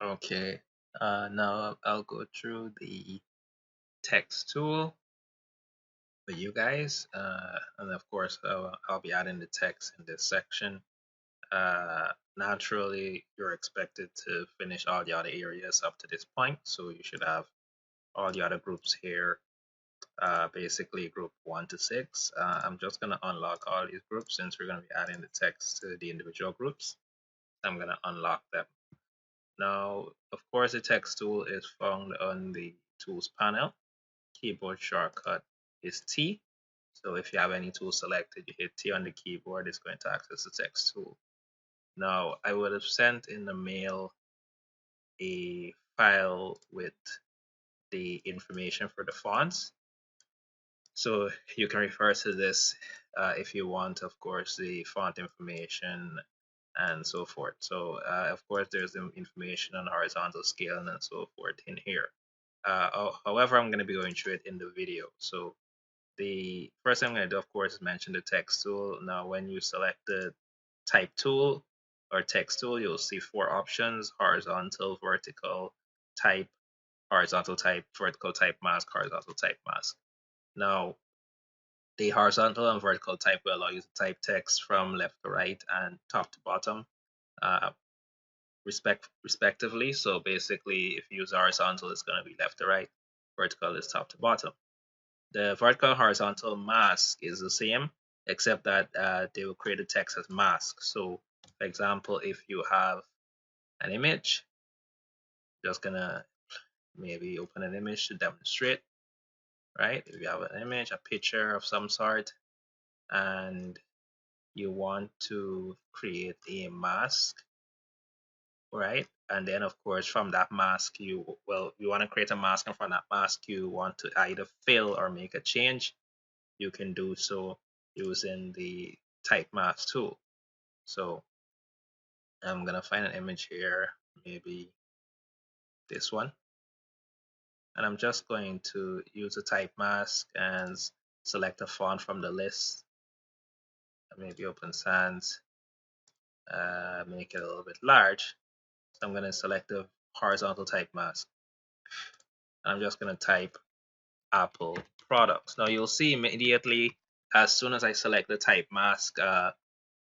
Okay, now I'll go through the text tool for you guys, and of course I'll be adding the text in this section. Naturally, you're expected to finish all the other areas up to this point, so you should have all the other groups here, basically group 1 to 6. I'm just going to unlock all these groups since we're going to be adding the text to the individual groups. I'm going to unlock them. Now, of course, the text tool is found on the tools panel. Keyboard shortcut is T. So if you have any tool selected, you hit T on the keyboard, it's going to access the text tool. Now, I would have sent in the mail a file with the information for the fonts. So you can refer to this if you want, of course, the font information and so forth. So of course, there's the information on horizontal scaling and so forth in here. However, I'm going to be going through it in the video. So the first thing I'm going to do, of course, is mention the text tool. Now, when you select the type tool or text tool, you'll see 4 options: horizontal, vertical, type, horizontal type, vertical type mask, horizontal type mask. Now, the horizontal and vertical type will allow you to type text from left to right and top to bottom, uh, respectively. So basically, if you use horizontal, it's going to be left to right. Vertical is top to bottom. The vertical and horizontal mask is the same, except that they will create the text as mask. So, for example, if you have an image, just gonna maybe open an image to demonstrate, right? If you have an image, a picture of some sort, and you want to create a mask, right? And then of course from that mask you want to create a mask, and from that mask you want to either fill or make a change. You can do so using the type mask tool. So I'm gonna find an image here, maybe this one, and I'm just going to use a type mask and select a font from the list. Maybe Open Sans, make it a little bit large. So I'm going to select the horizontal type mask. I'm just going to type Apple products. Now you'll see immediately as soon as I select the type mask,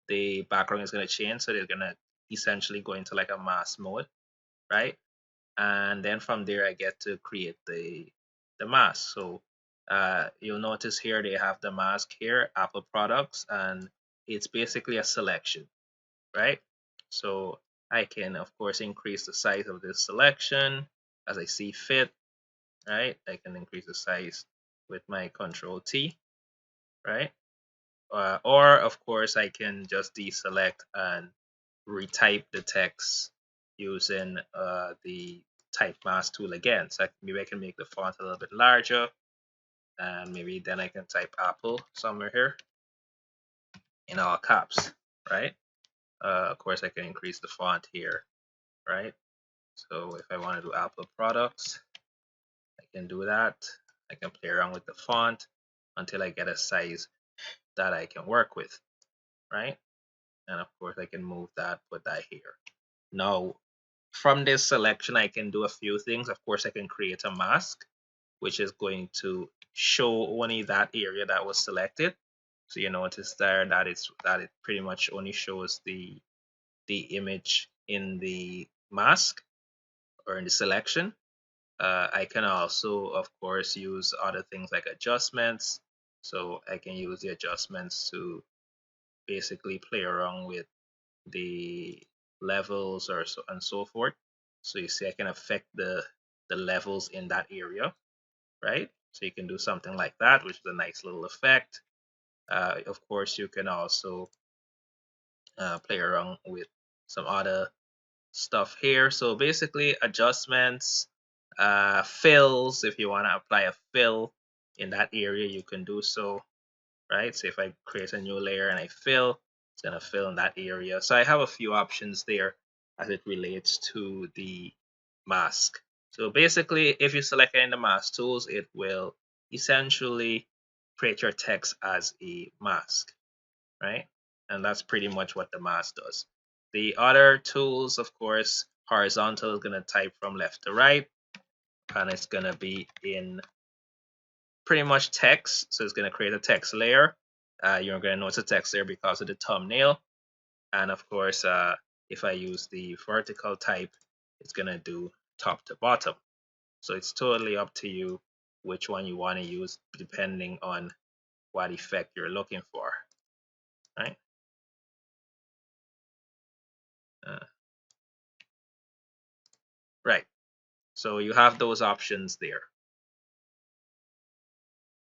the background is going to change. So they're going to essentially go into like a mask mode, right? And then from there, I get to create the mask. So you'll notice here they have the mask here, Apple products, and it's basically a selection, right? So I can, of course, increase the size of this selection as I see fit, right? I can increase the size with my Control T, right? Or, of course, I can just deselect and retype the text using the type mask tool again. So maybe I can make the font a little bit larger, and maybe then I can type Apple somewhere here in all caps, right? Of course, I can increase the font here, right? So if I want to do Apple products, I can do that. I can play around with the font until I get a size that I can work with, right? And of course I can move that, put that here. Now, from this selection, I can do a few things. Of course, I can create a mask, which is going to show only that area that was selected. So you notice there that it pretty much only shows the image in the mask or in the selection. I can also, of course, use other things like adjustments. So I can use the adjustments to basically play around with the levels or so and so forth. So you see I can affect the levels in that area, right? So you can do something like that, which is a nice little effect. Of course, you can also play around with some other stuff here. So basically adjustments, fills, if you want to apply a fill in that area, you can do so, right? So if I create a new layer and I fill, it's going to fill in that area. So I have a few options there as it relates to the mask. So basically, if you select any of the mask tools, it will essentially create your text as a mask, right? And that's pretty much what the mask does. The other tools, of course, Horizontal is going to type from left to right, and it's going to be in pretty much text. So it's going to create a text layer. You're going to notice a text layer because of the thumbnail. And of course, if I use the vertical type, it's going to do top to bottom. So it's totally up to you which one you want to use depending on what effect you're looking for, right? Right. So you have those options there.